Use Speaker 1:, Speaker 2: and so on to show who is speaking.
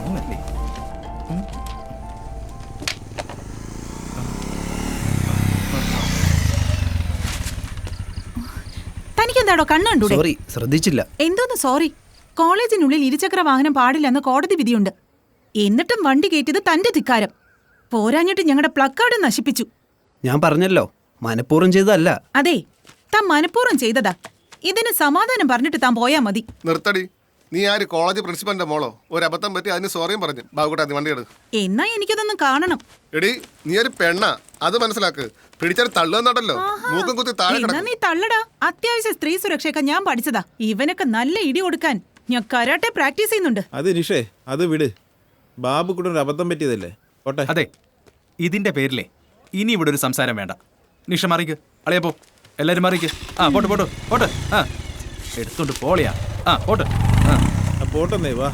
Speaker 1: ആണല്ലേ.
Speaker 2: തനിക്കെന്താടോ കണ്ണ് കണ്ടൂടെ?
Speaker 3: സോറി, ശ്രദ്ധിച്ചില്ല.
Speaker 2: എന്തോന്ന് സോറി? കോളേജിനുള്ളിൽ ഇരുചക്ര വാഹനം പാടില്ലെന്ന് കോടതി വിധിയുണ്ട്. എന്നിട്ടും വണ്ടി കയറ്റിയത് തന്റെ ധിക്കാരം. പോരാഞ്ഞിട്ട് ഞങ്ങളുടെ പ്ലക്കാർഡ് നശിപ്പിച്ചു.
Speaker 3: ഞാൻ പറഞ്ഞല്ലോ, മനഃപൂർവ്വം ചെയ്തതല്ല.
Speaker 2: അതെ, താൻ മനഃപൂർവ്വം ചെയ്തതാ. ഇതിന് സമാധാനം പറഞ്ഞിട്ട് താൻ പോയാ മതി.
Speaker 4: നിർത്തടി. നീ ആര്? കോളേജ് പ്രിൻസിപ്പലിന്റെ മോളോ? ഒരു അബദ്ധം പറ്റി അതിന് സോറിയും പറഞ്ഞു. ബാബുക്കുട്ടാ, നീ വണ്ടി എടു.
Speaker 2: എന്നാ എനിക്കതൊന്നും കാണണം.
Speaker 4: എടി, നീ ഒരു പെണ്ണാ, അത് മനസ്സിലാക്ക്. പിടിച്ചാൽ തള്ളുന്നുണ്ടല്ലോ, മൂക്കും കുത്തി താഴെ
Speaker 2: എന്നാ
Speaker 4: കിടക്കും.
Speaker 2: നീ തള്ളടാ. അത്യാവശ്യ സ്ത്രീ സുരക്ഷയൊക്കെ ഞാൻ പഠിച്ചതാ. ഇവനൊക്കെ നല്ല ഇടി കൊടുക്കാൻ ഞാൻ കരാട്ടെ പ്രാക്ടീസ് ചെയ്യുന്നുണ്ട്.
Speaker 5: അത് നിഷേ, അത് വിട്. ബാബു കൂടെ ഒരു അബദ്ധം പറ്റിയതല്ലേ, പോട്ടെ.
Speaker 1: അതെ, ഇതിന്റെ പേരിലേ ഇനി ഇവിടെ ഒരു സംസാരം വേണ്ട. നിഷ മാറിക്ക്, അളിയപ്പോ എല്ലാരും മാറിക്ക്. ആ പോട്ട് പോട്ട് പോട്ട്. ആ എടുത്തോണ്ട് പോളിയാ. ആ പോട്ട്. ആ
Speaker 5: പോട്ടെന്നേ, വാ.